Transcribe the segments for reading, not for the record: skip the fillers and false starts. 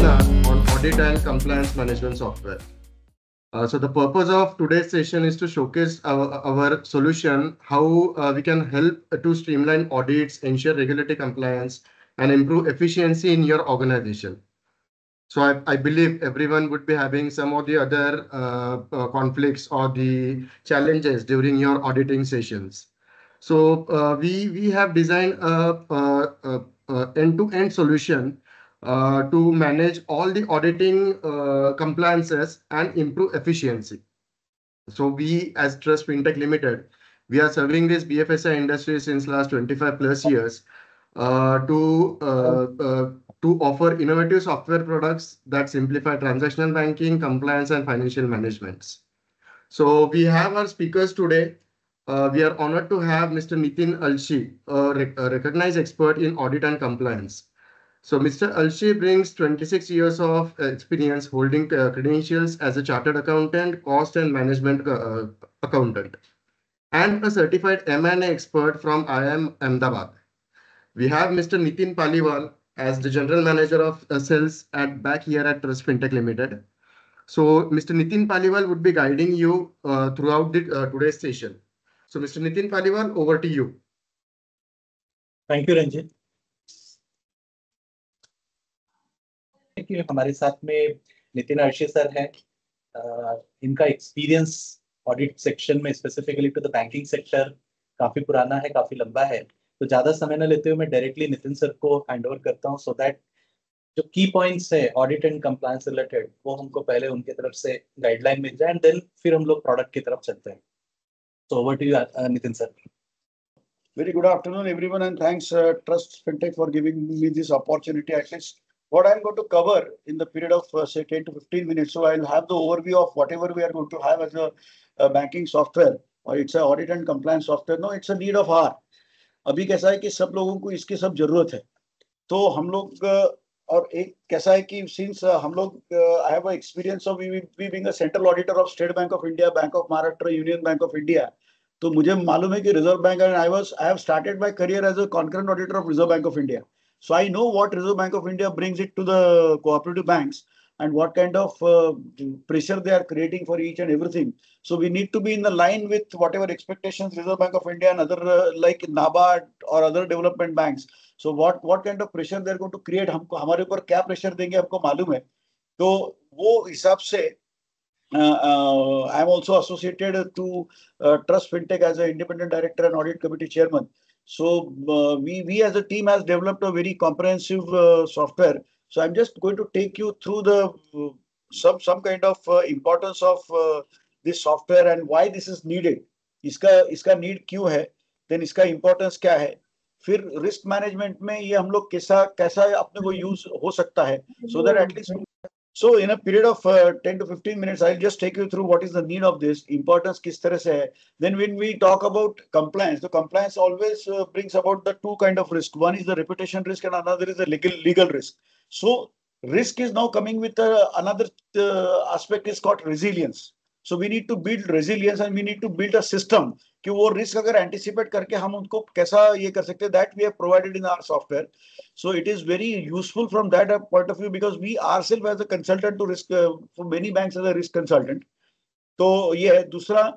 webinar on audit and compliance management software. So the purpose of today's session is to showcase our solution, how we can help to streamline audits, ensure regulatory compliance, and improve efficiency in your organization. So I believe everyone would be having some of the other conflicts or the challenges during your auditing sessions. So we have designed a end-to-end solution to manage all the auditing compliances and improve efficiency. So we, as Trust Fintech Limited, we are serving this BFSI industry since last 25 plus years uh, to uh, uh, to offer innovative software products that simplify transactional banking, compliance, and financial management. So we have our speakers today. We are honored to have Mr. Nitin Alshi, a recognized expert in audit and compliance. So Mr. Alshi brings 26 years of experience holding credentials as a chartered accountant, cost and management accountant, and a certified M&A expert from IIM Ahmedabad. We have Mr. Nitin Paliwal as the general manager of sales at back here at Trust Fintech Limited. So Mr. Nitin Paliwal would be guiding you throughout today's session. So Mr. Nitin Paliwal, over to you. Thank you Ranjit. हमारे साथ में Nitin Arshi sir हैं। इनका experience audit section में specifically to the banking sector काफी पुराना है, काफी लंबा है। तो ज्यादा समय न लेते हुए मैं डायरेक्टली नितिन सर को हैंड ओवर करता हूं सो दैट जो की पॉइंट्स है ऑडिट एंड कंप्लायंस रिलेटेड वो हमको पहले उनके तरफ से गाइडलाइन मिल जाए एंड देन फिर हम लोग प्रोडक्ट की तरफ चलते हैं। So over to you, Nitin sir. Very good afternoon, everyone, and thanks Trust Fintech for giving me this opportunity. At least what I'm going to cover in the period of say 10 to 15 minutes. So I'll have the overview of whatever we are going to have as a banking software, or it's a audit and compliance software. No, it's a need of hour. अभी कैसा है कि सब लोगों को इसकी सब जरूरत है। तो हम लोग और एक कैसा है कि सिंस हम लोग I have experience of we being a central auditor of State Bank of India, Bank of Maharashtra, Union Bank of India. तो मुझे मालूम है कि Reserve Bank and I have started my career as a concurrent auditor of Reserve Bank of India. So I know what Reserve Bank of India brings it to the cooperative banks and what kind of pressure they are creating for each and everything. So we need to be in the line with whatever expectations Reserve Bank of India and other like NABARD or other development banks. So what kind of pressure they are going to create, हमको हमारे ऊपर क्या pressure देंगे हमको मालूम है। तो वो हिसाब से I am also associated to Trust Fintech as an independent director and audit committee chairman. So we as a team has developed a very comprehensive software. So I'm just going to take you through the some kind of importance of this software and why this is needed. इसका need क्यों है? Then इसका importance क्या है? फिर risk management में ये हम लोग कैसा अपने को use हो सकता है? So that at least so in a period of 10 to 15 minutes, I'll just take you through what is the need of this, importance किस तरह से है. Then when we talk about compliance, the compliance always brings about the two kind of risk. One is the reputation risk and another is the legal risk. So risk is now coming with another aspect is called resilience. So we need to build resilience and we need to build a system कि वो risk अगर anticipate करके हम उनको कैसा ये कर सकते हैं, that we have provided in our software. So it is very useful from that point of view because we ourselves as a consultant to risk for many banks as a risk consultant. तो ये है दूसरा.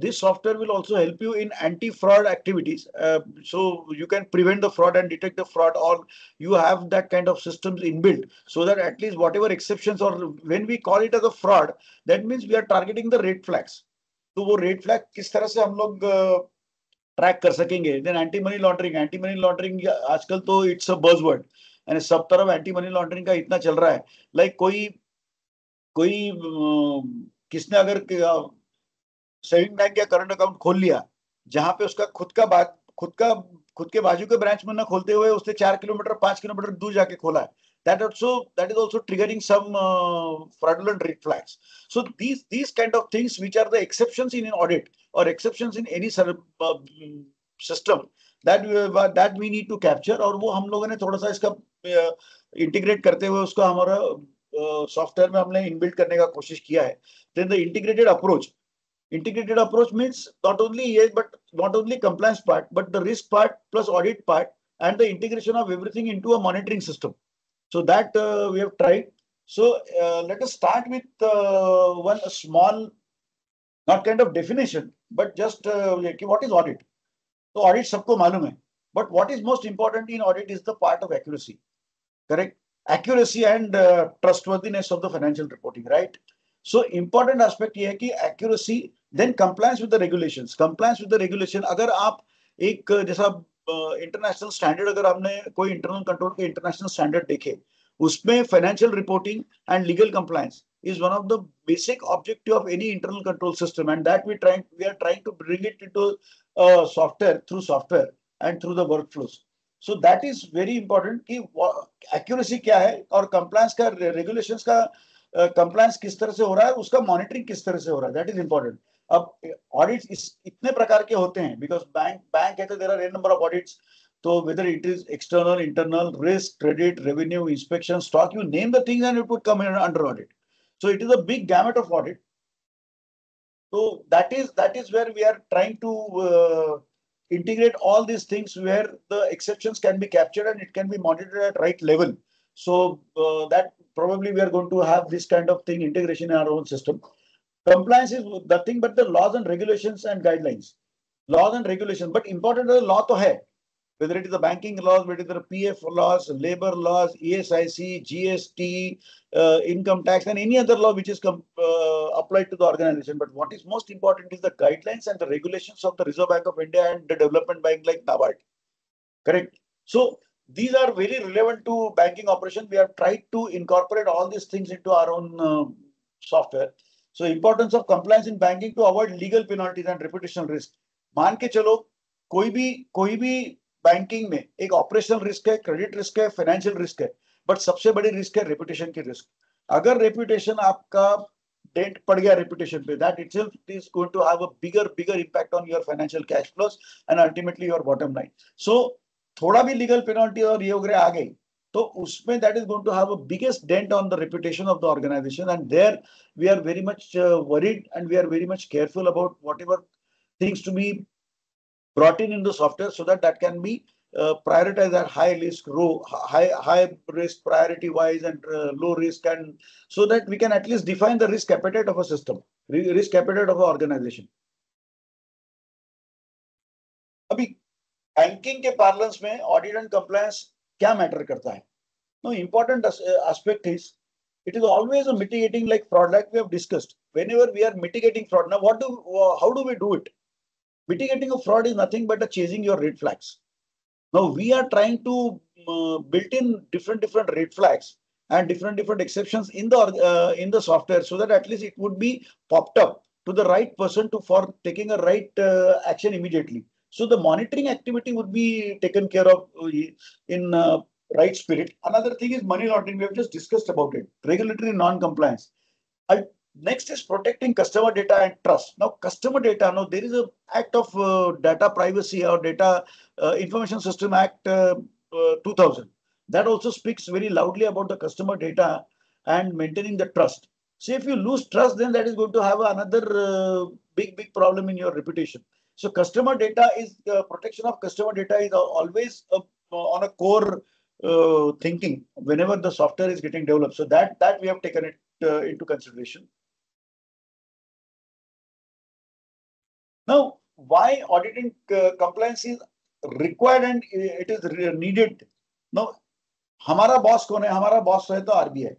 This software will also help you in anti-fraud activities. So you can prevent the fraud and detect the fraud, or you have that kind of systems inbuilt so that at least whatever exceptions or when we call it as a fraud, that means we are targeting the red flags. तो वो red flag किस तरह से हम लोग track कर सकेंगे. Then anti money laundering आजकल तो इट्स अ बज़वर्ड यानी सब तरफ एंटी मनी लॉन्ड्रिंग का इतना चल रहा है. लाइक कोई किसने अगर सेविंग बैंक या करंट अकाउंट खोल लिया जहां पे उसका खुद के बाजू के ब्रांच में ना खोलते हुए उसने 4 किलोमीटर 5 किलोमीटर दूर जाके खोला है, that is also triggering some fraudulent red flags. So these kind of things which are the exceptions in an audit or exceptions in any system that we need to capture, और वो हम लोगों ने थोड़ा सा इसका इंटीग्रेट करते हुए उसको हमारा सॉफ्टवेयर में हमने इनबिल्ट करने का कोशिश किया है. Then the integrated approach means not only compliance part but the risk part plus audit part and the integration of everything into a monitoring system. So that we have tried. So let us start with one small, not kind of definition, but just what is audit? So audit सबको मालूम है, but what is most important in audit is the part of accuracy, correct? Accuracy and trustworthiness of the financial reporting, right? So important aspect ये है कि accuracy, then compliance with the regulations. Compliance with the regulation, अगर आप एक जैसा international standard, अगर आपने कोई इंटरनल कंट्रोल के इंटरनेशनल स्टैंडर्ड देखे, उसमें financial reporting and legal compliance is one of the basic objective of any internal control system, and that we are trying to bring it into software and through the workflows. So that is very important कि accuracy क्या है और compliance का regulations का compliance किस तरह से हो रहा है, उसका monitoring किस तरह से हो रहा है, that is important. अब audits इतने प्रकार के होते हैं, because bank है तो there are a number of audits. So whether it is external, internal, risk, credit, revenue, inspection, stock, you name the things and it would come in under audit. So it is a big gamut of audit. So that is where we are trying to integrate all these things where the exceptions can be captured and it can be monitored at right level. So that probably we are going to have this kind of thing integration in our own system. Compliance is nothing but the laws and regulations and guidelines. Laws and regulations, but important is the law to hai. Whether it is the banking laws, whether it is the PF laws, labor laws, ESIC, GST, income tax, and any other law which is applied to the organization. But what is most important is the guidelines and the regulations of the Reserve Bank of India and the development bank like NABARD. Correct. So these are very relevant to banking operation. We have tried to incorporate all these things into our own software. So importance of compliance in banking to avoid legal penalties and reputational risk. मान के चलो कोई भी banking में एक operational risk है, credit risk है, financial risk है, बट सबसे बड़ी रिस्क है रेपुटेशन की रिस्क. अगर रेपुटेशन आपका डेंट पड़ गया रेपुटेशन पे, that itself is going to have a bigger impact on your financial cash flows and ultimately your bottom line. So थोड़ा भी लीगल पेनल्टी और ये वगैरह आ गई तो उसमें that is going to have a biggest dent on the reputation of the organisation, and there we are very much worried and we are very much careful about whatever things to be brought in the software so that can be prioritized at high risk, high risk priority wise and low risk, and so that we can at least define the risk appetite of a system, risk appetite of an organization. अभी banking के parlance में audit and compliance क्या matter करता है? No, important aspect is it is always a mitigating like fraud, like we have discussed. Whenever we are mitigating fraud, now how do we do it? Mitigating of fraud is nothing but chasing your red flags. Now we are trying to build in different red flags and different exceptions in the software, so that at least it would be popped up to the right person for taking a right action immediately. So the monitoring activity would be taken care of in right spirit. Another thing is money laundering. We have just discussed about it. Regulatory non-compliance. Next is protecting customer data and trust. Now, customer data, now there is a act of data privacy or data information system act 2000. That also speaks very loudly about the customer data and maintaining the trust. So if you lose trust, then that is going to have another big problem in your reputation. So customer data is protection of customer data is always on a core thinking whenever the software is getting developed. So that we have taken it into consideration. Now, why auditing compliance is required and it is needed? Now, हमारा boss कौन है? हमारा boss है तो RBI.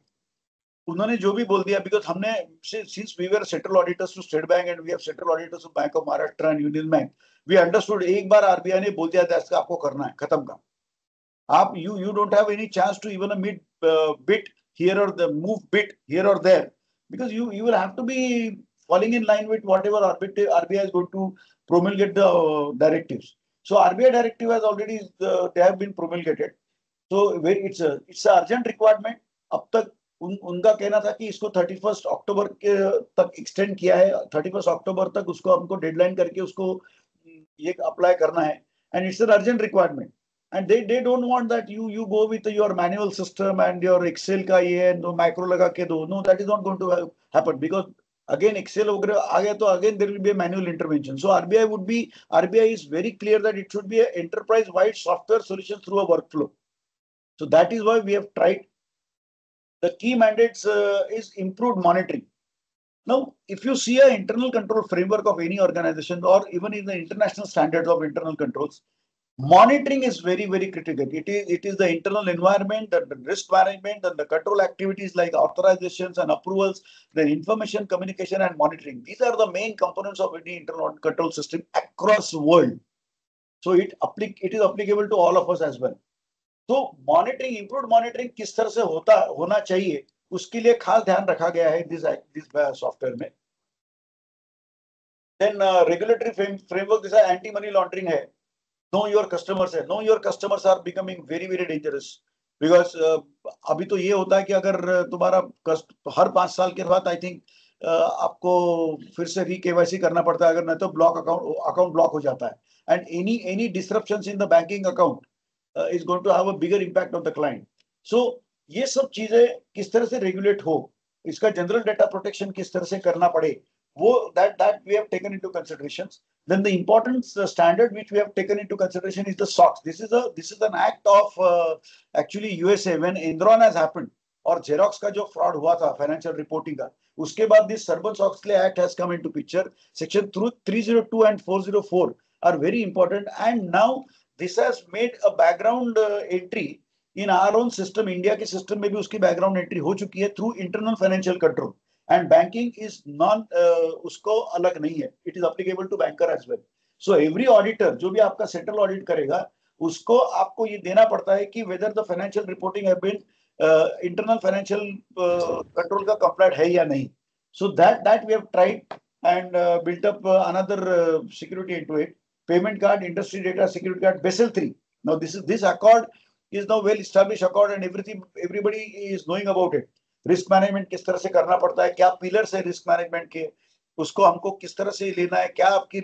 उन्होंने जो भी बोल दिया, because हमने since we were central auditors to State Bank and we have central auditors to Bank of Maharashtra and Union Bank, we understood. एक बार आरबीआई ने बोल दिया था इसका आपको करना है, खत्म का. आप you don't have any chance to even a mid bit here or the move bit here or there, because you will have to be falling in line with whatever RBI is going to promulgate the directives. So RBI directive has already they have been promulgated. So it's a urgent requirement. अब तक उनका कहना था कि इसको 31 अक्टूबर के तक extend किया है. 31 अक्टूबर तक उसको हमको डेडलाइन करके उसको ये अप्लाई करना है, and it's an urgent requirement. And they don't want that you go with your manual system and your Excel का ये and macro लगा के दो. No, that is not going to happen, because again Excel वगैरह आ गया तो again there will be a manual intervention. So RBI is very clear that it should be an enterprise-wide software solution through a workflow. So that is why we have tried the key mandates is improved monitoring. Now, if you see an internal control framework of any organization or even in the international standards of internal controls, monitoring is very, very critical. It is the internal environment, the risk management, and the control activities like authorizations and approvals, the information communication and monitoring. These are the main components of any internal control system across the world. So it is applicable to all of us as well. तो monitoring improved monitoring किस तरह से होना चाहिए उसके लिए खास ध्यान रखा गया है दिस सॉफ्टवेयर में. देन रेगुलेटरी फ्रेमवर्क जैसा एंटी मनी लॉन्ड्रिंग है, नो योर कस्टमर्स है. Know your customers are becoming very very dangerous because अभी तो ये होता है कि अगर तुम्हारा हर 5 साल के बाद आई थिंक आपको फिर से री-केवाईसी करना पड़ता है, अगर नहीं तो अकाउंट ब्लॉक हो जाता है. And any disruptions in the banking account is going to have a bigger impact on the client. So ये सब चीजें किस तरह से रेगुलेट हो, इसका जनरल डेटा प्रोटेक्शन किस तरह से करना पड़े, वो that we have taken into considerations. Then the important standard which we have taken into consideration is the SOX. This is an act of actually USA when Enron has happened और Xerox का जो fraud हुआ था financial reporting का, उसके बाद this Sarbanes-Oxley Act has come into picture. Section 302 and 404 are very important, and now this has made a background entry in our own system. India के system में भी उसकी background entry हो चुकी है through internal financial control. And banking is उसको अलग नहीं है. It is applicable to banker as well. So every auditor जो भी आपका central audit करेगा, उसको आपको ये देना पड़ता है कि whether the financial reporting have been internal financial control का compliant है या नहीं. So that we have tried and built up another security into it. Payment card, industry data, security card, Basel III. Now this accord is now well established accord and everybody is knowing about it. Risk management किस तरह से करना पड़ता है, क्या pillars है risk management के, उसको हमको किस तरह से लेना है, क्या आपकी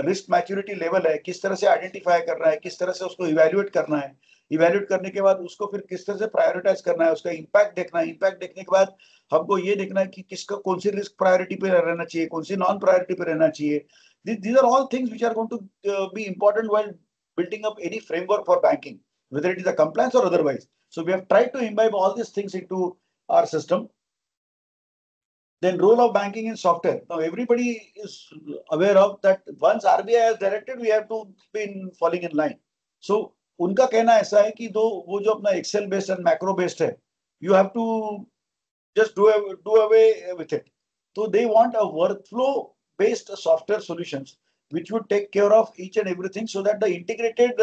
risk maturity level है, किस तरह से identify करना है, किस तरह से उसको evaluate करना है, evaluate करने के बाद उसको फिर किस तरह से prioritize करना है, उसका impact देखना है, impact देखने के बाद हमको ये देखना है कि किसका कौन सी risk priority पे रहना चाहिए, कौन सी non priority पे रहना चाहिए. These are all things which are going to be important while building up any framework for banking, whether it is a compliance or otherwise. So we have tried to imbibe all these things into our system. Then role of banking in software. Now everybody is aware of that once RBI has directed, we have to be falling in line. So उनका कहना ऐसा है कि वो जो अपना Excel based and macro based है, you have to just do away with it. So they want a workflow based software solutions which would take care of each and everything so that the integrated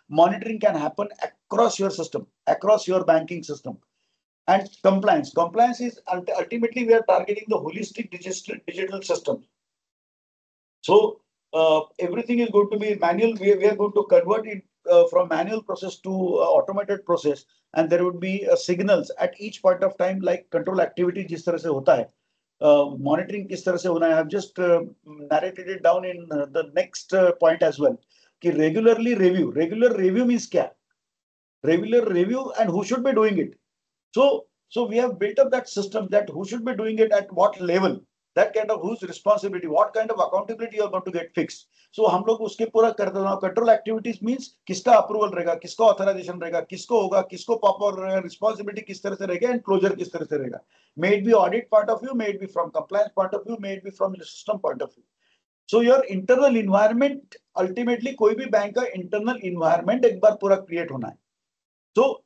monitoring can happen across your system, across your banking system. And compliance is ultimately we are targeting the holistic digital system. So everything is going to be manual. We are going to convert it from manual process to automated process, and there would be signals at each point of time like control activity जिस तरह से होता है, monitoring किस तरह से होना है. I have just narrated it down in the next point as well. कि regular review means क्या? Regular review and who should be doing it. So we have built up that system that who should be doing it at what level, that kind of whose responsibility, what kind of accountability you are going to get fixed. So हम लोग उसके पूरा कर देना. Control activities means किसका approval रहेगा, किसका authorization रहेगा, किसको होगा, किसको proper responsibility किस तरह से रहेगा, and closure किस तरह से रहेगा. May it be audit point of view, may it be from compliance point of view, may it be from the system point of view. So your internal environment ultimately कोई भी bank का internal environment एक बार पूरा create होना है. So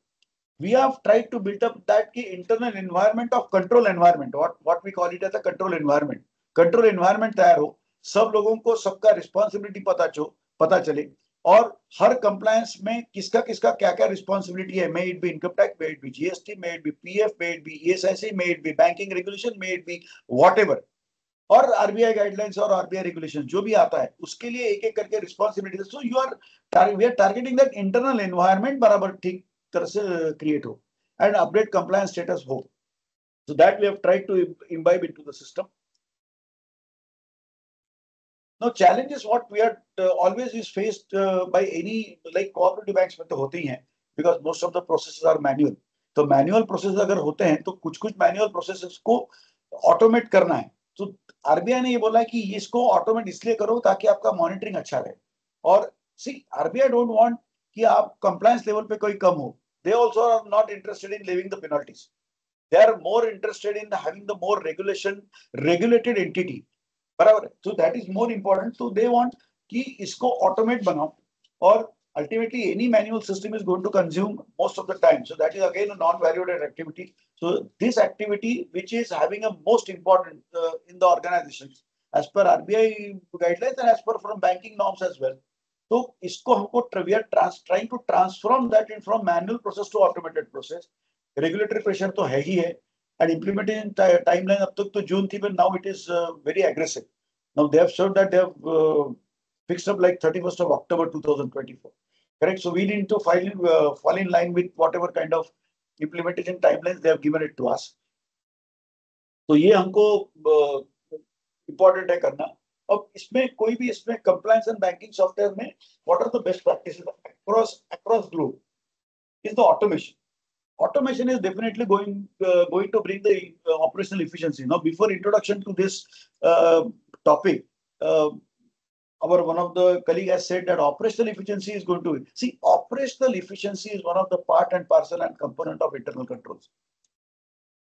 we have tried to build up that की internal environment of control environment, what we call it as a control environment. Control environment तैयार हो, सब लोगों को सबका responsibility पता चले, और हर compliance में किसका क्या responsibility है. May it be income tax, may it be GST, may it be PF, may it be ESIC, may it be banking regulation, may it be whatever, और RBI guidelines और RBI regulations जो भी आता है उसके लिए एक करके responsibility. So we are targeting that internal environment बराबर ठीक तरह से create हो and update compliance status हो. So that we have tried to imbibe into the system. Now challenges what we are always is faced by any like cooperative banks में तो होते ही हैं, because most of the processes are manual. तो manual processes अगर होते हैं तो कुछ manual processes को automate करना है. तो RBI ने ये बोला कि इसको automate इसलिए करो ताकि आपका monitoring अच्छा रहे. और see RBI don't want कि आप compliance level पे कोई कम हो. they also are not interested in leaving the penalties. They are more interested in having the more regulated entity. बराबर. So that is more important. So they want कि इसको automate बनाओ, और ultimately any manual system is going to consume most of the time. So that is again a non-value-added activity. So this activity, which is having a most important in the organizations, as per RBI guidelines and as per from banking norms as well. So इसको हमको we are trying to transform that in from manual process to automated process. Regulatory pressure तो है ही है, and implementation timeline up to June थी, but now it is very aggressive. Now they have showed that they have fixed up like 31st of October 2024. Correct. So we need to fall in line with whatever kind of implementation timelines they have given it to us. तो ये हमको important है करना. अब इसमें कोई भी इसमें compliance and banking software में what are the best practices across globe is the automation. Automation is definitely going to bring the operational efficiency. Now, before introduction to this topic, one of the colleague has said that operational efficiency is going to see. Operational efficiency is one of the part and parcel and component of internal controls.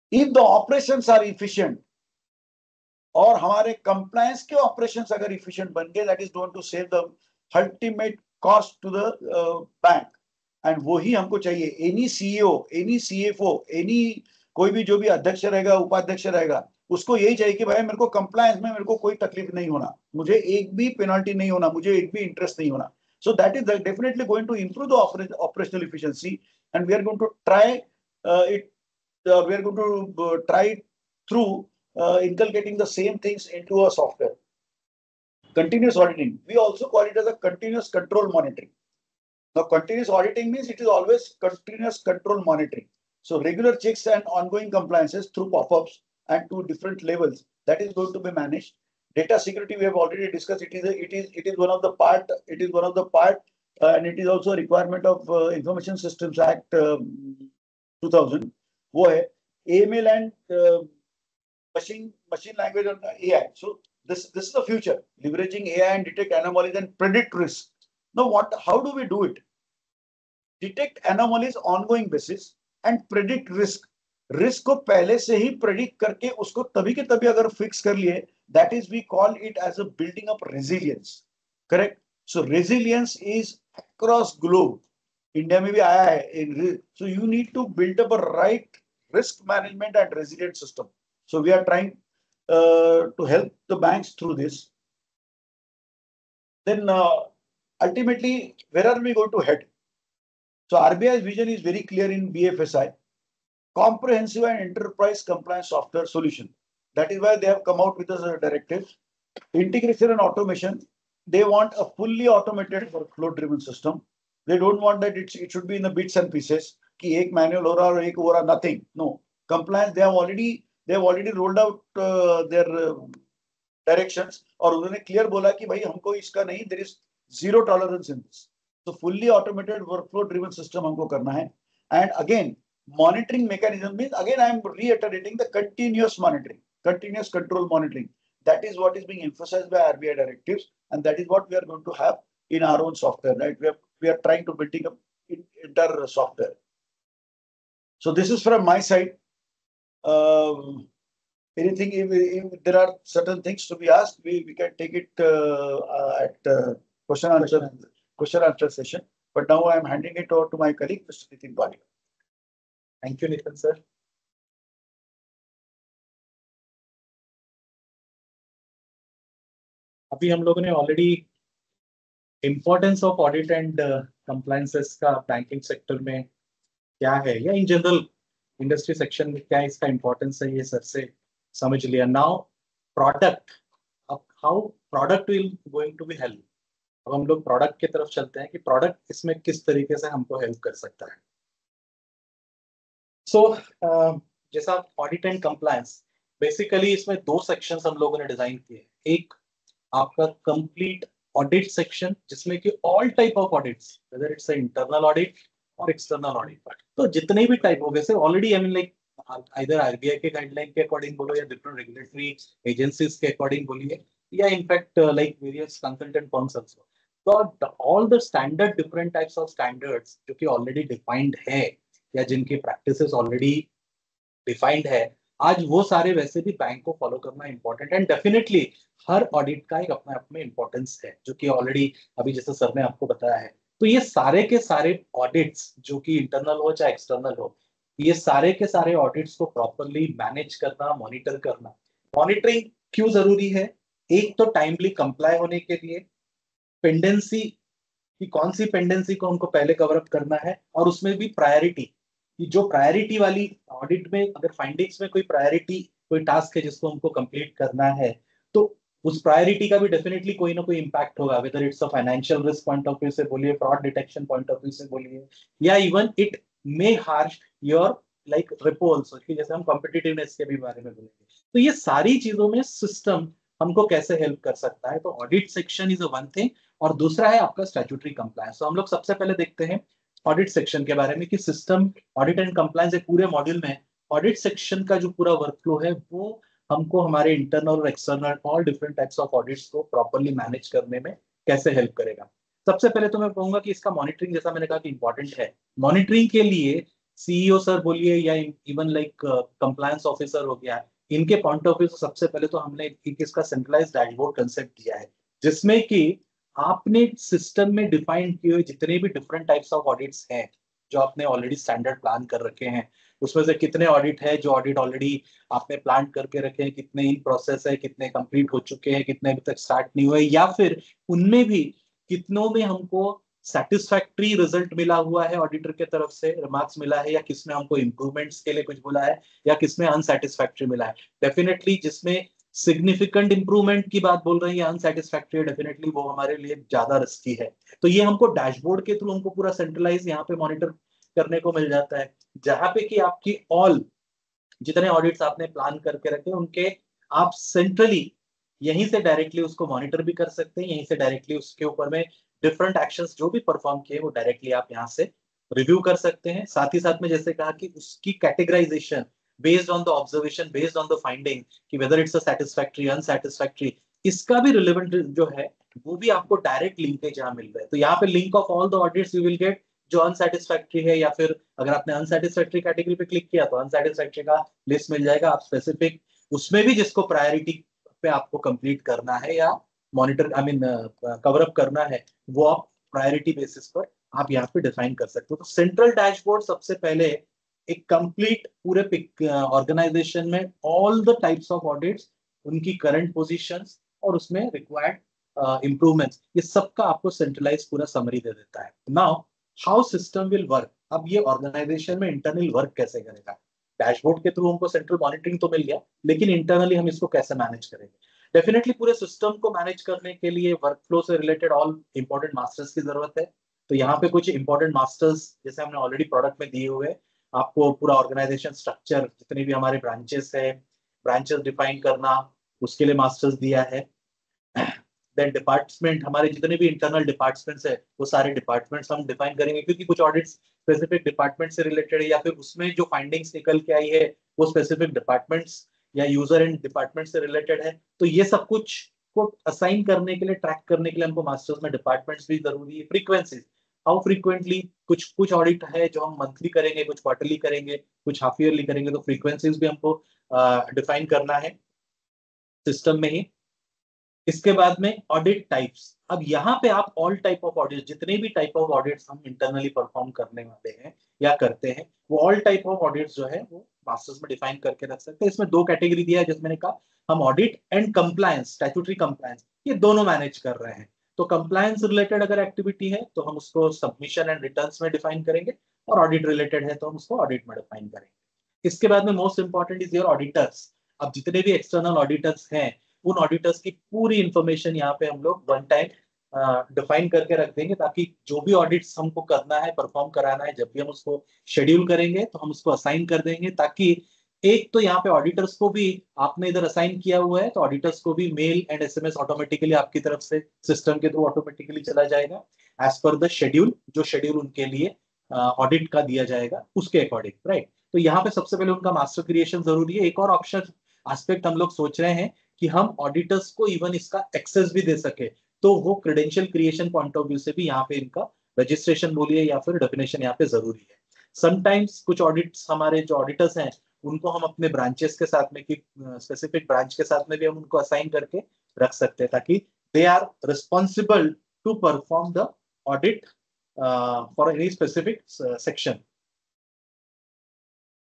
If the operations are efficient, और हमारे compliance के operations अगर efficient बन गए, that is going to save the ultimate cost to the bank. And वही हमको चाहिए. Any CEO, any CFO, any कोई भी जो भी अध्यक्ष रहेगा, उपाध्यक्ष रहेगा, उसको यही चाहिए कि भाई मेरे को compliance में मेरे को कोई तकलीफ नहीं होना, मुझे एक भी penalty नहीं होना, मुझे एक भी interest नहीं होना. So that is definitely going to improve the operational efficiency, and we are going to try it. We are going to try it through inculcating the same things into a software. Continuous auditing. We also call it as a continuous control monitoring. Now, continuous auditing means it is always continuous control monitoring. So regular checks and ongoing compliances through pop-ups and to different levels, that is going to be managed. Data security we have already discussed. It is one of the part. It is one of the part, and it is also a requirement of Information Systems Act 2000. वो है AML and machine language and AI. So this is the future, leveraging AI and detect anomalies and predict risk. Now how do we do it? Detect anomalies ongoing basis and predict risk. Risk को पहले से ही predict करके उसको तभी के तभी अगर fix कर लिए, that is we call it as a building up resilience. Correct? So resilience is across globe. India में भी आया है. So you need to build up a right risk management and resilient system. So we are trying to help the banks through this. Then ultimately, where are we going to head? So RBI's vision is very clear in BFSI, comprehensive and enterprise compliance software solution. That is why they have come out with a directive. Integration and automation. They want a fully automated workflow-driven system. They don't want that it should be in the bits and pieces. कि एक manual हो रहा और एक हो रहा, nothing. No. Compliance, they have already rolled out their directions, और उन्होंने clear बोला कि भाई हमको इसका नहीं, there is zero tolerance in this. So fully automated workflow driven system हमको करना है. And again, monitoring mechanism means, again I am reiterating the continuous monitoring, continuous control monitoring. That is what is being emphasized by RBI directives, and that is what we are going to have in our own software. Right? We are trying to building up entire software. So this is from my side. Anything, if there are certain things to be asked, we can take it at question answer session. But now I am handing it over to my colleague, Mr. Nitin Bali. Thank you, Nitin sir. अभी हम लोगों ने already importance of audit and compliances का banking sector में क्या है, या in general industry section में क्या इसका importance है, ये सर से समझ लिया. Now product, how product will going to be help. अब हम लोग product की तरफ चलते हैं कि product इसमें किस तरीके से हमको help कर सकता है. So जैसा audit and compliance, basically इसमें दो sections हम लोगों ने डिजाइन किए. एक आपका complete audit section जिसमें कि all type of audits, whether it's an internal audit or external audit, तो जितने भी type हो गए से already I mean like either RBI के guideline के according बोलो या different regulatory agencies के according बोलिए, या in fact like various consultant firms also. So all the standard different types of standards जो कि already defined है, या जिनकी प्रैक्टिसेस ऑलरेडी डिफाइंड है, आज वो सारे वैसे भी बैंक को फॉलो करना इंपॉर्टेंट है। एंड डेफिनेटली हर ऑडिट का एक अपना अपना इंपॉर्टेंस है, जो कि ऑलरेडी अभी जैसे सर ने आपको बताया है। तो ये सारे के सारे ऑडिट्स, जो कि इंटरनल हो चाहे एक्सटर्नल हो, ये सारे के सारे ऑडिट्स को प्रॉपरली मैनेज करना, मॉनिटर करना। मॉनिटरिंग क्यों जरूरी है? एक तो टाइमली कंप्लाई होने के लिए, पेंडेंसी कि कौन सी पेंडेंसी को हमको पहले कवर अप करना है, और उसमें भी प्रायोरिटी, कि जो प्रायोरिटी वाली ऑडिट में अगर फाइंडिंग्स में कोई प्रायोरिटी, कोई टास्क है जिसको हमको कंप्लीट करना है, तो उस प्रायोरिटी का भी डेफिनेटली कोई ना कोई इंपैक्ट होगा, weather it's a financial risk point of view से बोलिए, fraud detection point of view से बोलिए, या even it may harsh your like repo also, जैसे हम कॉम्पिटिटिवनेस के भी बारे में बोलेंगे। तो ये सारी चीजों में सिस्टम हमको कैसे हेल्प कर सकता है? तो audit section is a one thing, और दूसरा है आपका स्टैट्यूटरी कंप्लायंस। तो हम लोग सबसे पहले देखते हैं ऑडिट सेक्शन के बारे में, कि सिस्टम ऑडिट एंड कंप्लायंस एक पूरे मॉड्यूल में ऑडिट सेक्शन का जो पूरा वर्कफ्लो है वो हमको हमारे इंटरनल और external all different types of audits को प्रॉपर्ली मैनेज करने में कैसे हेल्प करेगा। सबसे पहले तो मैं कहूंगा कि इसका मॉनिटरिंग, जैसा मैंने कहा कि इंपॉर्टेंट है। मॉनिटरिंग के लिए सीईओ सर बोलिए या इवन लाइक कंप्लायंस ऑफिसर हो गया, इनके पॉइंट ऑफ व्यू से सबसे पहले तो हमने एक इसका सेंट्रलाइज डैशबोर्ड कंसेप्ट दिया है, जिसमें कि आपने सिस्टम में डिफाइन किए हुए जितने भी डिफरेंट टाइप्स ऑफ ऑडिट्स हैं, जो आपने ऑलरेडी स्टैंडर्ड प्लान कर रखे हैं, उसमें से कितने ऑडिट है जो ऑडिट ऑलरेडी आपने प्लान करके रखे हैं, कितने इन प्रोसेस है, कितने कंप्लीट हो चुके हैं, कितने अभी तक स्टार्ट नहीं हुए, या फिर उनमें भी कितनों में हमको सेटिस्फैक्ट्री रिजल्ट मिला हुआ है, ऑडिटर के तरफ से रिमार्क्स मिला है, या किसमें हमको इंप्रूवमेंट्स के लिए कुछ बोला है, या किसमें अनसेटिस्फैक्ट्री मिला है। डेफिनेटली जिसमें सिग्निफिकेंट इंप्रूवमेंट की बात बोल रहे हैं या अनसेटिस्फैक्ट्री, डेफिनेटली वो हमारे लिए ज्यादा रिस्की है। तो ये हमको डैशबोर्ड के थ्रू हमको पूरा सेंट्रलाइज यहाँ पे मॉनिटर करने को मिल जाता है, जहां पे कि आपकी ऑल जितने ऑडिट्स आपने प्लान करके रखे उनके आप सेंट्रली यहीं से डायरेक्टली उसको मॉनिटर भी कर सकते हैं, यहीं से डायरेक्टली उसके ऊपर में डिफरेंट एक्शंस जो भी परफॉर्म किए वो डायरेक्टली आप यहाँ से रिव्यू कर सकते हैं। साथ ही साथ में जैसे कहा कि उसकी categorization based on the observation, based on the finding, कि whether it's a satisfactory, unsatisfactory, इसका भी रिलेवेंट जो है वो भी आपको डायरेक्ट लिंकेज यहाँ मिल रहा है। तो यहाँ पे link of all the audits you will get जो अनसेटिस्फैक्ट्री है, या फिर अगर आपने अनसेटिस्फैक्ट्री कैटेगरी पे क्लिक किया तो अनसेटिस्फैक्ट्री का लिस्ट मिल जाएगा। आप स्पेसिफिक उसमें भी जिसको प्रायोरिटी पे आपको कंप्लीट करना है या मॉनिटर कवर अप करना है, वो आप प्रायोरिटी बेसिस पर आप यहाँ पे डिफाइन कर सकते हो। तो सेंट्रल डैशबोर्ड सबसे पहले एक कंप्लीट पूरे ऑर्गेनाइजेशन में all the types of audits, उनकी करंट पोजीशंस और उसमें रिक्वायर्ड इंप्रूवमेंट्स, ये सबका आपको सेंट्रलाइज पूरा समरी दे देता है। Now how system will work, अब ये ऑर्गेनाइजेशन में इंटरनल वर्क कैसे करेगा? डैशबोर्ड के थ्रू हमको सेंट्रल मॉनिटरिंग तो मिल गया, लेकिन इंटरनली हम इसको कैसे मैनेज करेंगे? डेफिनेटली पूरे सिस्टम को मैनेज करने के लिए वर्कफ्लो से रिलेटेड ऑल इंपॉर्टेंट मास्टर्स की जरूरत है। तो यहाँ पे कुछ इंपॉर्टेंट मास्टर्स जैसे हमने ऑलरेडी प्रोडक्ट में दिए हुए, आपको पूरा ऑर्गेनाइजेशन स्ट्रक्चर, जितने भी हमारे ब्रांचेस है, ब्रांचेस डिफाइन करना, उसके लिए मास्टर्स दिया है। देन डिपार्टमेंट, हमारे जितने भी इंटरनल डिपार्टमेंट्स है वो सारे डिपार्टमेंट्स हम डिफाइन करेंगे, क्योंकि कुछ ऑडिट्स स्पेसिफिक डिपार्टमेंट से रिलेटेड है, या फिर उसमें जो फाइंडिंग्स निकल के आई है वो स्पेसिफिक डिपार्टमेंट्स या यूजर एंड डिपार्टमेंट से रिलेटेड है। तो ये सब कुछ को असाइन करने के लिए, ट्रैक करने के लिए हमको मास्टर्स में डिपार्टमेंट्स भी जरूरी है। फ्रीक्वेंसी, हाउ फ्रीक्वेंटली, कुछ कुछ ऑडिट है जो हम मंथली करेंगे, कुछ क्वार्टरली करेंगे, कुछ हाफ ईयरली करेंगे, तो फ्रीक्वेंसीज भी हमको डिफाइन करना है सिस्टम में ही। इसके बाद में ऑडिट टाइप्स, अब यहाँ पे आप ऑल टाइप ऑफ ऑडिट, जितने भी टाइप ऑफ ऑडिट्स हम इंटरनली परफॉर्म करने वाले हैं या करते हैं, वो ऑल टाइप ऑफ ऑडिट्स जो है वो मास्टर्स में डिफाइन करके रख सकते हैं। इसमें दो कैटेगरी दिया है, जिसमें मैंने कहा हम audit and compliance, statutory compliance, ये दोनों मैनेज कर रहे हैं। तो कंप्लायंस रिलेटेड अगर एक्टिविटी है तो हम उसको सबमिशन एंड रिटर्न्स में डिफाइन करेंगे, और ऑडिट रिलेटेड है तो हम उसको ऑडिट में डिफाइन करेंगे। इसके बाद में most important is your auditors. अब जितने भी एक्सटर्नल ऑडिटर्स हैं, उन ऑडिटर्स की पूरी इंफॉर्मेशन यहाँ पे हम लोग वन टाइम डिफाइन करके रख देंगे, ताकि जो भी ऑडिट्स हमको करना है, परफॉर्म कराना है, जब भी हम उसको शेड्यूल करेंगे तो हम उसको असाइन कर देंगे, ताकि एक तो यहाँ पे ऑडिटर्स को भी आपने इधर असाइन किया हुआ है, तो ऑडिटर्स को भी मेल एंड एसएमएस ऑटोमेटिकली आपकी तरफ से सिस्टम के थ्रू ऑटोमेटिकली चला जाएगा एज पर द शेड्यूल, जो शेड्यूल उनके लिए ऑडिट का दिया जाएगा उसके अकॉर्डिंग, राइट। तो यहाँ पे सबसे पहले उनका मास्टर क्रिएशन जरूरी है। एक और ऑप्शन एस्पेक्ट हम लोग सोच रहे हैं कि हम ऑडिटर्स को इवन इसका एक्सेस भी दे सके, तो वो credential creation point of view से भी यहाँ पे इनका रजिस्ट्रेशन बोलिए या फिर डेफिनेशन यहाँ पे जरूरी है। समटाइम्स कुछ ऑडिट्स हमारे जो ऑडिटर्स हैं उनको हम अपने ब्रांचेस के साथ में कि स्पेसिफिक ब्रांच के साथ में भी हम उनको असाइन करके रख सकते हैं ताकि they are responsible to perform the audit for any specific section.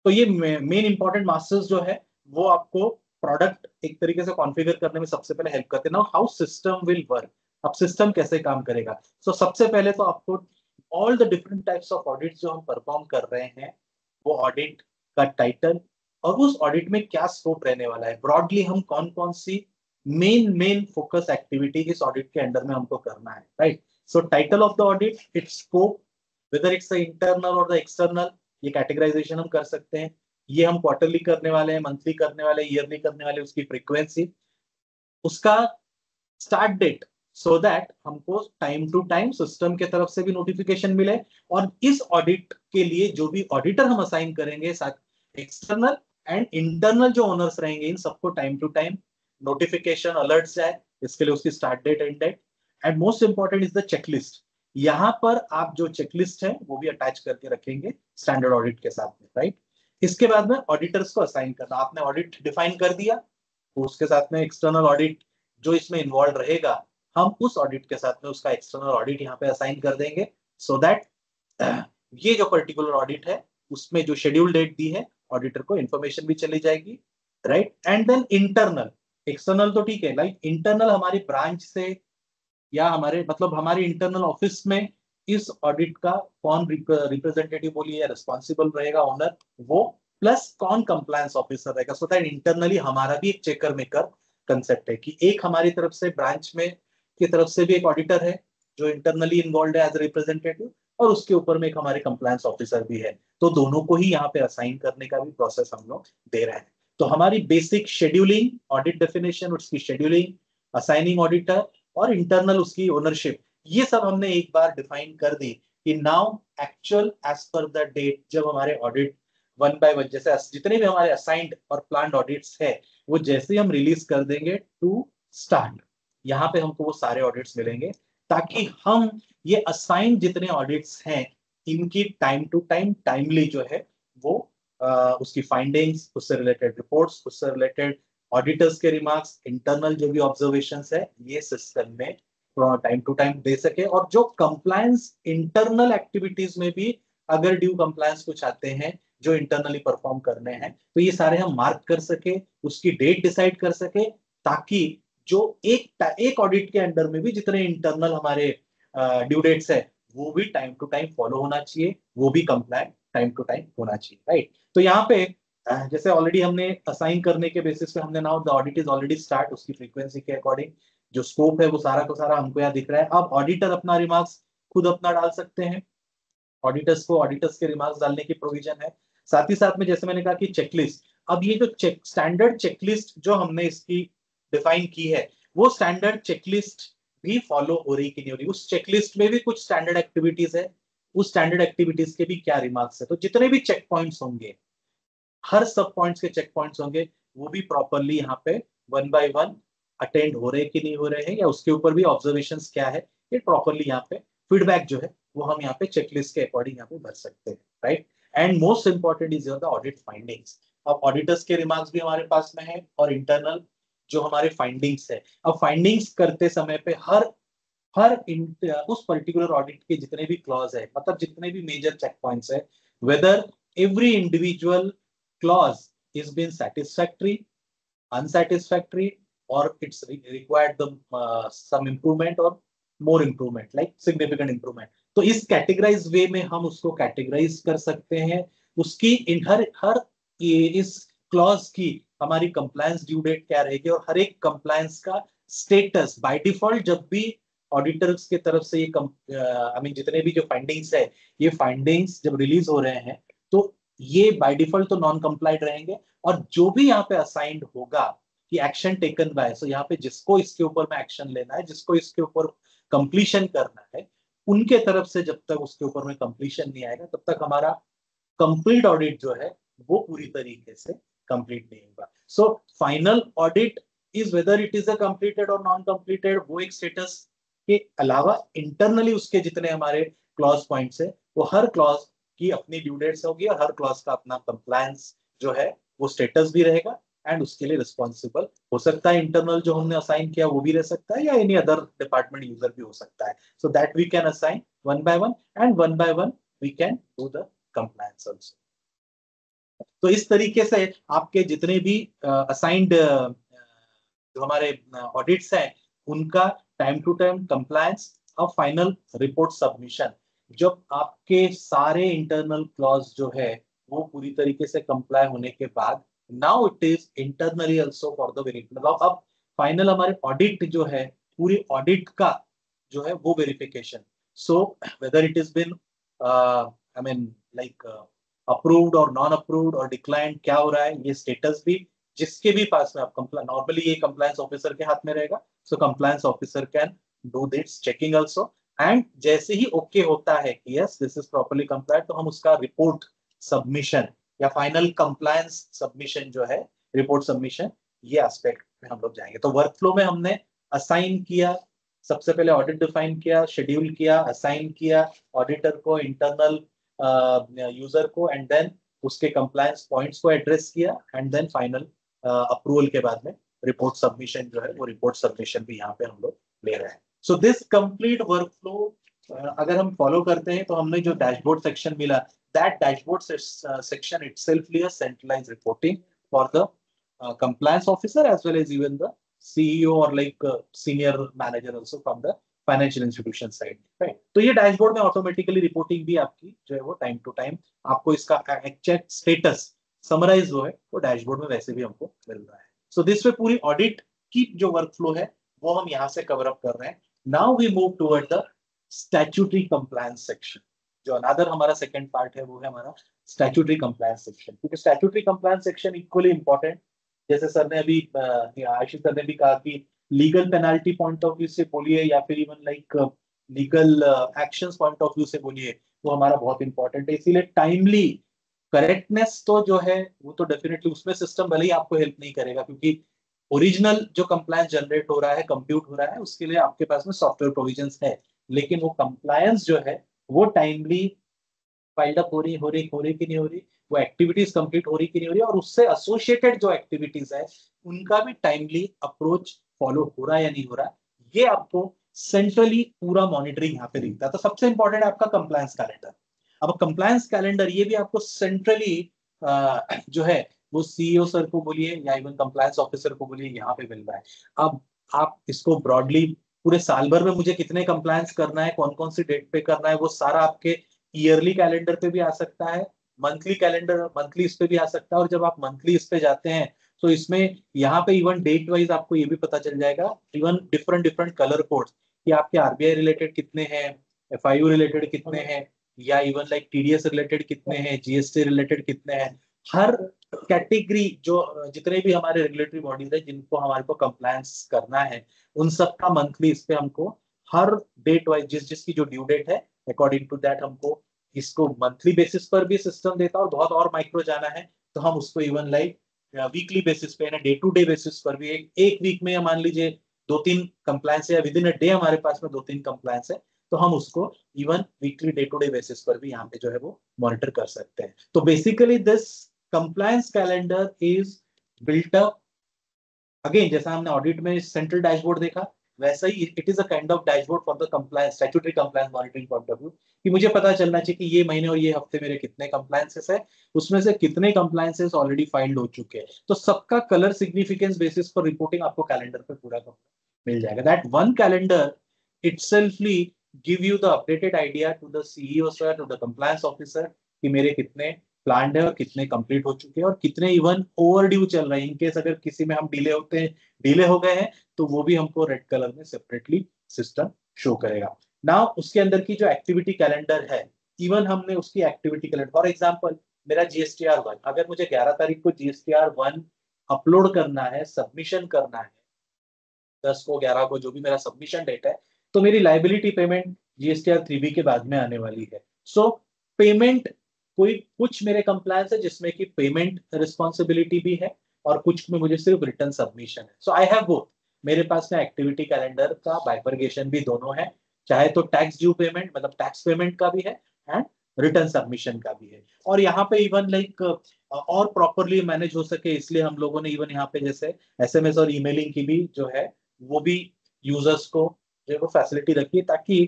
तो ये मेन इंपॉर्टेंट मास्टर्स जो है वो आपको प्रोडक्ट एक तरीके से कॉन्फ़िगर करने में सबसे पहले हेल्प करते हैं। Now how system will work, अब सिस्टम कैसे काम करेगा। सो सबसे पहले तो आपको all the different types of audit जो हम परफॉर्म कर रहे हैं वो ऑडिट का टाइटल और उस ऑडिट में क्या स्कोप रहने वाला है, ब्रॉडली हम कौन कौन सी मेन फोकस एक्टिविटी इस ऑडिट के अंडर में हमको करना है, right. So title of the audit, it's scope, whether it's the internal और द एक्सटर्नल, ये कैटेगराइजेशन हम कर सकते हैं। ये हम क्वार्टरली करने वाले हैं, मंथली करने वाले, ईयरली करने वाले, उसकी फ्रीक्वेंसी, उसका स्टार्ट डेट, सो दैट हमको टाइम टू टाइम सिस्टम के तरफ से भी नोटिफिकेशन मिले और इस ऑडिट के लिए जो भी ऑडिटर हम असाइन करेंगे, साथ एक्सटर्नल एंड इंटरनल जो ओनर्स रहेंगे, इन सबको time to time notification alert जाए। इसके लिए उसकी start date, end date, and most important is the checklist. यहाँ पर आप जो चेकलिस्ट है वो भी अटैच करके रखेंगे स्टैंडर्ड ऑडिट के साथ में, राइट। इसके बाद में ऑडिटर्स को असाइन करना, आपने ऑडिट डिफाइन कर दिया, तो उसके साथ में एक्सटर्नल ऑडिट जो इसमें इन्वॉल्व रहेगा, हम उस ऑडिट के साथ में उसका एक्सटर्नल ऑडिट यहाँ पे असाइन कर देंगे, सो दैट ये जो पर्टिकुलर ऑडिट है उसमें जो शेड्यूल डेट दी है ऑडिटर को इन्फॉर्मेशन भी चली जाएगी, right. And then internal, external तो ठीक है, लाइक इंटरनल हमारी ब्रांच से या हमारे मतलब हमारे इंटरनल ऑफिस में इस ऑडिट का कौन रिप्रेजेंटेटिव बोलिए या रिस्पॉन्सिबल रहेगा, ओनर वो, प्लस कौन कंप्लायंस ऑफिसर रहेगा, सो दैट इंटरनली हमारा भी एक चेकर मेकर कंसेप्ट है कि एक हमारी तरफ से ब्रांच में की तरफ से भी एक ऑडिटर है जो इंटरनली इन्वॉल्व है एज रिप्रेजेंटेटिव, और उसके ऊपर में एक हमारे कंप्लायंस ऑफिसर भी है, तो दोनों को ही यहाँ पे असाइन करने का भी प्रोसेस हम लोग दे रहे हैं। तो हमारी बेसिक शेड्यूलिंग, ऑडिट डेफिनेशन, उसकी शेड्यूलिंग, असाइनिंग ऑडिटर और इंटरनल उसकी ओनरशिप, ये सब हमने एक बार डिफाइन कर दी कि now actual as per the date जब हमारे ऑडिट वन बाय वन, जैसे जितने भी हमारे असाइंड और प्लान्ड ऑडिट्स है वो जैसे ही हम रिलीज कर देंगे टू स्टार्ट, यहाँ पे हमको वो सारे ऑडिट्स मिलेंगे ताकि हम ये असाइंड जितने ऑडिट्स हैं इनकी टाइम टू टाइम टाइमली जो है वो उसकी फाइंडिंग्स, उससे रिलेटेड रिपोर्ट्स, उससे रिलेटेड ऑडिटर्स के रिमार्क्स, इंटरनल जो भी ऑब्जर्वेशंस है ये सिस्टम में टाइम टू टाइम दे सके, और जो कंप्लायंस इंटरनल एक्टिविटीज में भी अगर ड्यू कंप्लायंस कुछ आते हैं जो इंटरनली परफॉर्म करने हैं तो ये सारे हम मार्क कर सके, उसकी डेट डिसाइड कर सके, ताकि जो एक ऑडिट के अंडर में भी जितने इंटरनल हमारे ड्यू डेट्स है वो भी टाइम टू टाइम फॉलो होना चाहिए, वो भी कंप्लायंट टाइम टू टाइम होना चाहिए, राइट। तो यहाँ पे जैसे ऑलरेडी हमने असाइन करने के बेसिस पे हमने now the audit is already start, उसकी फ्रीक्वेंसी के अकॉर्डिंग जो स्कोप है वो सारा का सारा हमको यहाँ दिख रहा है। अब ऑडिटर अपना रिमार्क्स खुद अपना डाल सकते हैं, ऑडिटर्स को ऑडिटर्स के रिमार्क्स डालने की प्रोविजन है। साथ ही साथ में जैसे मैंने कहा कि चेकलिस्ट, अब ये जो स्टैंडर्ड चेकलिस्ट जो हमने इसकी डिफाइन की है वो स्टैंडर्ड चेकलिस्ट भी फॉलो हो रही कि नहीं हो रही, उस चेकलिस्ट में भी कुछ स्टैंडर्ड एक्टिविटीज है, उस स्टैंडर्ड एक्टिविटीज के भी क्या रिमार्क्स है, तो जितने भी चेक पॉइंट्स होंगे, हर सब पॉइंट्स के चेक पॉइंट्स होंगे, वो भी प्रॉपरली यहाँ पे वन बाय वन अटेंड हो रहे कि नहीं हो रहे हैं, या उसके ऊपर भी ऑब्जर्वेशंस क्या है, ये प्रॉपरली यहाँ पे फीडबैक जो है वो हम यहाँ पे चेकलिस्ट के अकॉर्डिंग यहाँ पे भर सकते हैं, right. And most important is the audit findings. अब ऑडिटर्स के रिमार्क्स भी हमारे पास में है और इंटरनल जो हमारे फाइंडिंग्स है। अब फाइंडिंग्स करते समय पे हर उस पर्टिकुलर ऑडिट के जितने भी क्लॉज है, मतलब जितने भी मेजर चेक पॉइंट्स है, whether every individual clause is been satisfactory, unsatisfactory, or it's required the some improvement or more improvement, like significant improvement, तो इस कैटेगराइज वे में हम उसको कैटेगराइज कर सकते हैं, उसकी इन हर इस क्लॉज की हमारी कंप्लायंस ड्यू डेट क्या रहेगी, और हर एक कंप्लायंस का स्टेटस बाय डिफॉल्ट जब भी ऑडिटर्स के तरफ से ये जितने भी जो फाइंडिंग्स है, ये फाइंडिंग्स जब रिलीज हो रहे हैं तो ये बाय डिफॉल्ट तो नॉन कंप्लाइड रहेंगे, और जो भी यहाँ पे असाइंड होगा कि एक्शन टेकन बाय, सो यहाँ पे जिसको इसके ऊपर में एक्शन लेना है, जिसको इसके ऊपर कंप्लीशन करना है, उनके तरफ से जब तक उसके ऊपर में कंप्लीशन नहीं आएगा तब तक हमारा कंप्लीट ऑडिट जो है वो पूरी तरीके से कंप्लीट नहीं होगा। So final audit is whether it is a completed और नॉन कंप्लीटेड, वो एक स्टेटस के अलावा इंटरनली उसके जितने हमारे क्लॉज पॉइंट्स है वो हर क्लॉज की अपनी ड्यू डेट्स होगी और हर क्लॉज का अपना कंप्लायंस जो है वो स्टेटस भी रहेगा एंड उसके लिए रिस्पॉन्सिबल हो सकता है इंटरनल जो हमने असाइन किया वो भी रह सकता है या एनी अदर डिपार्टमेंट यूजर भी हो सकता है. So that we can assign one by one and one by one we can do the compliance also. तो इस तरीके से आपके जितने भी असाइंड जो हमारे ऑडिट्स हैं उनका टाइम टू टाइम कंप्लायंस और फाइनल रिपोर्ट सबमिशन, जब आपके सारे इंटरनल क्लॉज जो है वो पूरी तरीके से कंप्लाई होने के बाद now it is internally also for the verification. मतलब अब फाइनल हमारे ऑडिट जो है पूरी ऑडिट का जो है वो verification. So whether it is been I mean like approved और नॉन अप्रूव्ड और डिक्लाइंड क्या हो रहा है ये स्टेटस भी जिसके भी पास में आप कंप्लायंस नॉर्मली ये कंप्लायंस ऑफिसर के हाथ में रहेगा. So compliance officer can do this checking also and जैसे ही ओके होता है कि yes this is properly complied तो हम उसका रिपोर्ट सबमिशन या फाइनल कंप्लायंस सबमिशन जो है रिपोर्ट सबमिशन ये एस्पेक्ट में हम लोग जाएंगे. तो वर्कफ्लो में हमने असाइन किया, सबसे पहले ऑडिट डिफाइन किया, शेड्यूल किया, असाइन किया ऑडिटर को, इंटरनल यूजर को एंड देन उसके कंप्लायंस पॉइंट्स को एड्रेस किया एंड देन फाइनल अप्रूवल के बाद में रिपोर्ट सबमिशन जो है वो रिपोर्ट सबमिशन भी यहाँ पे हम लोग ले रहे हैं. सो दिस कंप्लीट वर्कफ्लो अगर हम फॉलो करते हैं तो हमने जो डैशबोर्ड सेक्शन मिला that dashboard section itself a centralized reporting for the compliance officer as well as even the CEO or like senior manager also from the financial institution side. Right, तो ये dashboard में automatically reporting भी आपकी जो है वो time to time आपको इसका एग्जैक्ट स्टेटस समराइज जो है वो डैशबोर्ड में वैसे भी हमको मिल रहा है. सो दिस वे पूरी ऑडिट की जो वर्कफ्लो है वो हम यहाँ से कवर अप कर रहे हैं. Now we move toward the statutory compliance section. जो अनदर हमारा सेकंड पार्ट है वो है हमारा स्टैट्यूटरी कंप्लायंस सेक्शन. क्योंकि statutory compliance section equally important, जैसे सर ने अभी आशीष सर ने भी कहा कि legal penalty point of view से बोलिए या फिर even like legal actions point of view से बोलिए वो हमारा बहुत इंपॉर्टेंट है. इसीलिए टाइमली करेक्टनेस तो जो है वो तो डेफिनेटली उसमें सिस्टम भले ही आपको हेल्प नहीं करेगा क्योंकि ओरिजिनल जो कंप्लायंस जनरेट हो रहा है कंप्यूट हो रहा है उसके लिए आपके पास में सॉफ्टवेयर प्रोविजंस है, लेकिन वो कंप्लायंस जो है वो टाइमली फाइल्ड अप हो रही कि नहीं हो रही, वो एक्टिविटीज कंप्लीट हो रही कि नहीं हो रही और उससे एसोसिएटेड जो एक्टिविटीज है उनका भी टाइमली अप्रोच फॉलो हो रहा है या नहीं हो रहा, ये आपको सेंट्रली पूरा मॉनिटरिंग यहाँ पे दिखता है. तो सबसे इंपॉर्टेंट है आपका कंप्लायंस कैलेंडर. अब कंप्लायंस कैलेंडर ये भी आपको सेंट्रली जो है वो सीईओ सर को बोलिए या इवन कंप्लायंस ऑफिसर को बोलिए यहाँ पे मिल रहा है. अब आप इसको ब्रॉडली पूरे साल भर में मुझे कितने कंप्लायंस करना है, कौन कौन सी डेट पे करना है, वो सारा आपके ईयरली कैलेंडर पे भी आ सकता है, मंथली कैलेंडर मंथली इस पे भी आ सकता है. और जब आप मंथली इस पे जाते हैं तो इसमें यहाँ पे इवन डेट वाइज आपको ये भी पता चल जाएगा, even different different colour codes कि आपके आरबीआई रिलेटेड कितने हैं, एफआईयू रिलेटेड कितने हैं या इवन लाइक टीडीएस रिलेटेड कितने हैं, जीएसटी रिलेटेड कितने हैं. हर कैटेगरी जो जितने भी हमारे रेगुलेटरी बॉडीज है जिनको हमारे को कंप्लायंस करना है उन सबका मंथली इस पे हमको हर डेट वाइज जिसकी जो ड्यू डेट है अकॉर्डिंग टू दैट हमको इसको मंथली बेसिस पर भी सिस्टम देता है. और बहुत और माइक्रो जाना है तो हम उसको इवन लाइक वीकली बेसिस पे ना डे टू डे बेसिस पर भी एक वीक में मान लीजिए 2-3 कंप्लायंस है या विद इन अ डे हमारे पास में 2-3 कंप्लायंस है तो हम उसको even weekly day to day basis पर भी यहाँ पे जो है वो मॉनिटर कर सकते हैं. तो basically this compliance calendar is built up again जैसा हमने ऑडिट में सेंट्रल डैशबोर्ड देखा वैसा ही it is a kind of dashboard for the compliance statutory compliance monitoring point of view कि मुझे पता चलना चाहिए कि ये महीने और ये हफ्ते मेरे कितने कंप्लायंसेस है, उसमें से कितने कंप्लायंसेस ऑलरेडी फाइल्ड हो चुके हैं. तो सबका कलर सिग्निफिकेंस बेसिस पर रिपोर्टिंग आपको कैलेंडर पे पूरा मिल जाएगा. That one calendar itselfly give you the updated idea to the CEO sir, to the compliance officer कि मेरे कितने प्लान्ड है और कितने कंप्लीट हो चुके हैं और कितने इवन ओवरड्यू चल रहे हैं. इनकेस अगर किसी में हम डिले हो गए हैं तो वो भी हमको रेड कलर में सेपरेटली सिस्टम शो करेगा. नाउ उसके अंदर की जो एक्टिविटी कैलेंडर है इवन हमने उसकी एक्टिविटी कैलेंडर फॉर एग्जांपल मेरा जीएसटीआर 1 अगर मुझे 11 तारीख को जीएसटीआर 1 अपलोड करना है, सबमिशन करना है 10 को 11 को जो भी मेरा सबमिशन डेट है तो मेरी लाइबिलिटी पेमेंट जीएसटीआर 3B के बाद में आने वाली है. सो पेमेंट कुछ मेरे कंप्लायंस है जिसमें कि पेमेंट रिस्पॉन्सिबिलिटी भी है और कुछ में मुझे सिर्फ रिटर्न सबमिशन है. सो आई हैव बोथ. मेरे पास में एक्टिविटी कैलेंडर का बाइफरगेशन भी दोनों है, चाहे तो टैक्स ड्यू पेमेंट मतलब टैक्स पेमेंट का भी है एंड रिटर्न सबमिशन का भी है। और यहाँ पे इवन लाइक और प्रॉपरली मैनेज हो सके इसलिए हम लोगों ने इवन यहाँ पे जैसे एसएमएस और ईमेलिंग की भी जो है वो भी यूजर्स को जो है वो फैसिलिटी रखी है, ताकि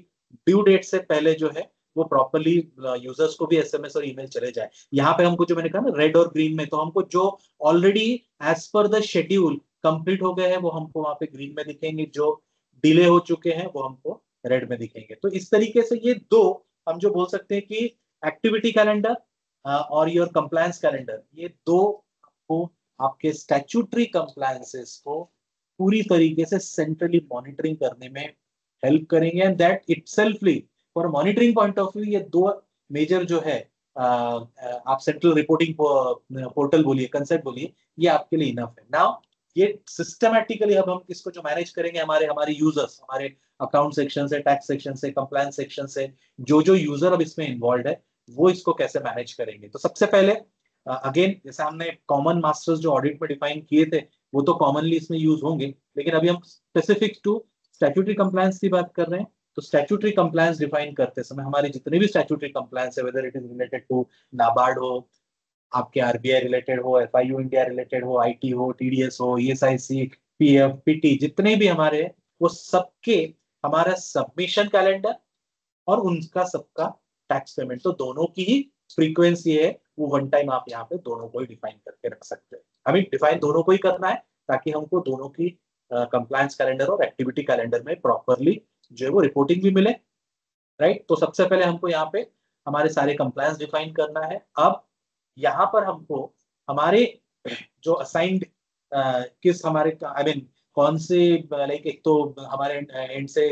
ड्यू डेट से पहले जो है वो प्रॉपरली यूजर्स को भी एसएमएस और ईमेल चले जाए। यहाँ पे हमको जो मैंने कहा ना रेड और ग्रीन में, तो हमको जो already as per the schedule complete हो गए हैं वो हमको वहां पे ग्रीन में दिखेंगे, जो डिले हो चुके हैं वो हमको रेड में दिखेंगे। तो इस तरीके से ये दो हम जो बोल सकते हैं कि एक्टिविटी कैलेंडर और योर कंप्लायंस कैलेंडर, ये दो आपको आपके स्टैट्यूटरी कंप्लायंसेस को पूरी तरीके से सेंट्रली मॉनिटरिंग करने में हेल्प करेंगे। And that itselfly for monitoring point of view ये दो मेजर जो है आप सेंट्रल रिपोर्टिंग पोर्टल बोलिए, कंसेप्ट बोलिए, ये आपके लिए इनफ है। नाउ ये सिस्टमैटिकली अब हम इसको जो मैनेज करेंगे, हमारे यूजर्स, हमारे अकाउंट सेक्शन से, टैक्स सेक्शन से, कंप्लायंस सेक्शन से जो यूजर अब इसमें इन्वॉल्व है वो इसको कैसे मैनेज करेंगे। तो सबसे पहले अगेन जैसे हमने कॉमन मास्टर्स जो ऑडिट में डिफाइन किए थे वो तो कॉमनली इसमें यूज होंगे, लेकिन अभी हम स्पेसिफिक टू स्टैट्यूटरी कंप्लायंस की बात कर रहे हैं। तो स्टैट्यूटरी कंप्लायंस डिफाइन करते समय हमारे जितने भी स्टैट्यूटरी कंप्लायंस है, whether it is related to NABARD हो, आपके आरबीआई रिलेटेड हो, एफआईयू इंडिया रिलेटेड हो, आईटी हो, टीडीएस हो, ईएसआईसी, पीएफ, पीटी, जितने भी हमारे वो सबके हमारा सबमिशन कैलेंडर और उनका सबका टैक्स पेमेंट, तो दोनों की ही फ्रीक्वेंसी है वो वन टाइम आप यहाँ पे दोनों को ही डिफाइन करके रख सकते हैं। हमें डिफाइन दोनों को ही करना है ताकि हमको दोनों की कंप्लायंस कैलेंडर और एक्टिविटी कैलेंडर में प्रॉपरली जो है वो रिपोर्टिंग भी मिले, राइट। तो सबसे पहले हमको यहाँ पे हमारे सारे कंप्लायंस डिफाइन करना है। अब यहाँ पर हमको हमारे जो असाइंड किस हमारे आई मीन कौन से लाइक एक तो हमारे एंड से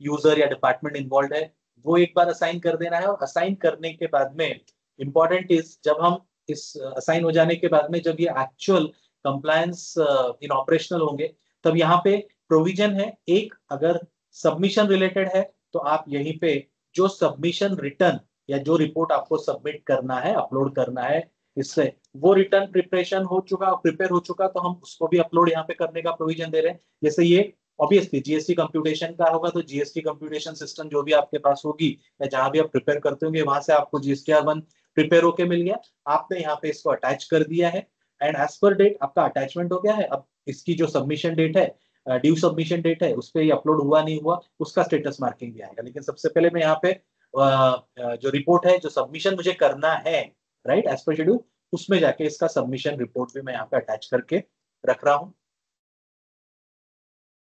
यूजर या डिपार्टमेंट इन्वॉल्व है वो एक बार असाइन कर देना है। और असाइन करने के बाद में इंपॉर्टेंट इज जब हम इस असाइन हो जाने के बाद में जब ये एक्चुअल कंप्लायंस इन ऑपरेशनल होंगे तब यहाँ पे प्रोविजन है एक, अगर सबमिशन रिलेटेड है तो आप यहीं पे जो सबमिशन रिटर्न या जो रिपोर्ट आपको सबमिट करना है, अपलोड करना है, इससे वो रिटर्न प्रिपरेशन हो चुका, प्रिपेयर हो चुका, तो हम उसको भी अपलोड यहाँ पे करने का प्रोविजन दे रहे हैं। जैसे ये ऑब्वियसली जीएसटी कंप्यूटेशन का होगा तो जीएसटी कंप्यूटेशन सिस्टम जो भी आपके पास होगी या जहां भी आप प्रिपेयर करते होंगे वहां से आपको जीएसटीआर1 प्रिपेयर होके मिल गया, आपने यहाँ पे इसको अटैच कर दिया है एंड एज पर डेट आपका अटैचमेंट हो गया है। अब इसकी जो सबमिशन डेट है, ड्यू सबमिशन डेट है, उस पर ये अपलोड हुआ नहीं हुआ उसका स्टेटस मार्किंग भी आएगा। लेकिन सबसे पहले मैं यहाँ पे जो रिपोर्ट है, जो सबमिशन मुझे करना है राइट एज पर शेड्यूल, उसमें जाके इसका सबमिशन रिपोर्ट भी मैं यहाँ पे अटैच करके रख रहा हूं।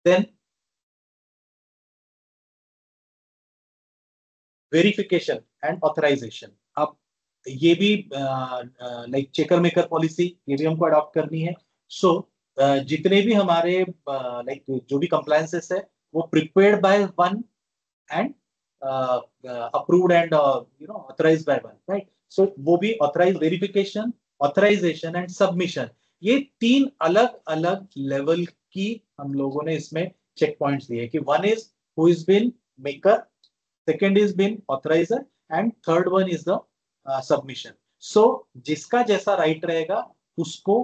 देन वेरिफिकेशन एंड ऑथराइजेशन, अब ये भी लाइक चेकर मेकर पॉलिसी ये भी हमको अडॉप्ट करनी है। सो जितने भी हमारे लाइक जो भी कंप्लायंसेस है वो prepared by one and approved and authorized by one, right? So वो भी authorized, verification, authorization and submission, ये तीन अलग अलग लेवल की हम लोगों ने इसमें चेक पॉइंट्स दिए कि one is who is been maker, second is been authorizer and third one is the submission. So जिसका जैसा राइट रहेगा उसको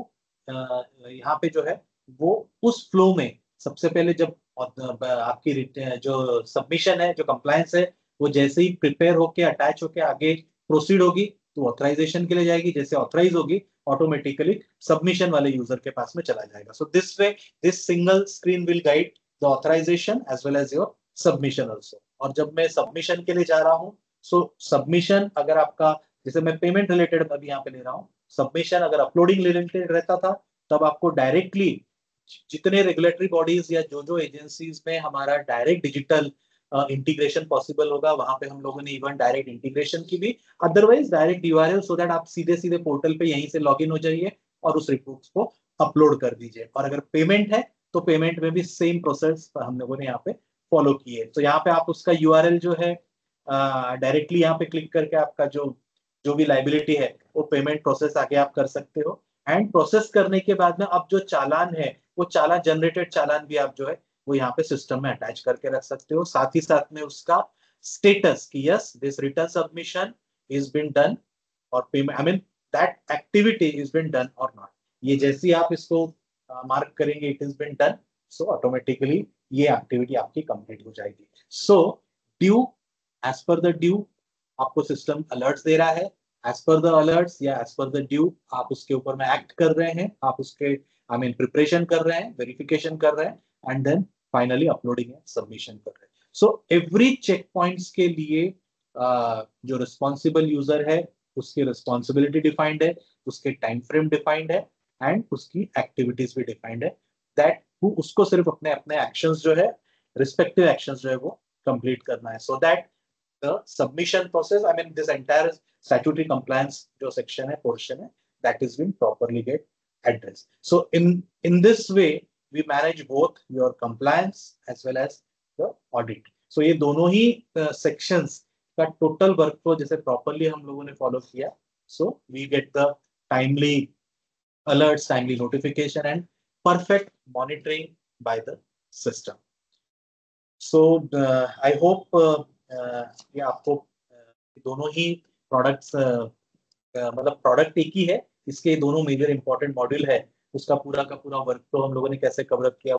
यहाँ पे जो है वो उस फ्लो में सबसे पहले जब आपकी जो सबमिशन है, जो कंप्लायंस है, वो जैसे ही प्रिपेयर होके अटैच होके आगे प्रोसीड होगी तो ऑथराइजेशन के लिए जाएगी, जैसे ऑथराइज होगी ऑटोमेटिकली सबमिशन वाले यूजर के पास में चला जाएगा। So this way this single screen will guide the authorisation as well as your submission also. और जब मैं सबमिशन के लिए जा रहा हूँ, सो सबमिशन अगर आपका जैसे मैं पेमेंट रिलेटेड अभी यहाँ पे ले रहा हूँ, सबमिशन अगर अपलोडिंग रिलेटेड रहता था तब आपको डायरेक्टली जितने रेगुलेटरी बॉडीज या जो एजेंसीज में हमारा डायरेक्ट डिजिटल इंटीग्रेशन पॉसिबल होगा वहां पे हम लोगों ने इवन डायरेक्ट इंटीग्रेशन की भी, otherwise direct URL, so that आप सीधे सीधे पोर्टल पे यहीं से लॉगिन हो जाइए और उस रिपोर्ट्स को अपलोड कर दीजिए। और अगर पेमेंट है तो पेमेंट में भी सेम प्रोसेस हम लोगों ने यहाँ पे फॉलो की है। तो यहाँ पे आप उसका यूआरएल जो है डायरेक्टली यहाँ पे क्लिक करके आपका जो भी लाइबिलिटी है वो पेमेंट प्रोसेस आगे आप कर सकते हो। एंड प्रोसेस करने के बाद में अब जो चालान है वो चालान जनरेटेड चालान भी आप जो है वो यहाँ पे सिस्टम में अटैच करके रख सकते हो, साथ ही साथ में उसका स्टेटस कि yes this return submission is been done और payment I mean that activity is been done और नॉट, ये जैसे ही आप इसको मार्क करेंगे it is been done, so automatically ये एक्टिविटी आपकी कंप्लीट हो जाएगी। So due as per the due आपको सिस्टम अलर्ट्स दे रहा है, एज पर द अलर्ट्स या एज पर द ड्यू आप उसके ऊपर में एक्ट कर रहे हैं, आप उसके प्रिपरेशन कर रहे हैं, वेरिफिकेशन कर रहे हैं, and then finally uploading and submission कर रहे हैं. सो एवरी चेक पॉइंट्स के लिए जो रिस्पॉन्सिबल यूजर है उसकी रिस्पॉन्सिबिलिटी डिफाइंड है, उसके टाइम फ्रेम डिफाइंड है, एंड उसकी एक्टिविटीज भी डिफाइंड है, दैट उसको सिर्फ अपने अपने एक्शंस जो है, रिस्पेक्टिव एक्शंस जो है वो कंप्लीट करना है, so that the submission process, this entire statutory compliance जो सेक्शन है, पोर्शन है, that is been properly get address. So in this way we manage both your compliance as well as the audit. So ये दोनों ही sections का total workflow जैसे properly हम लोगों ने फॉलो किया, so we get the timely alerts, timely notification and perfect monitoring by the system. So I hope ये आपको दोनों ही प्रोडक्ट्स मतलब प्रोडक्ट एक ही है, इसके दोनों मेजर इंपॉर्टेंट मॉड्यूल है, उसका पूरा का पूरा वर्कफ्लो हम लोगों ने कैसे कवर अप किया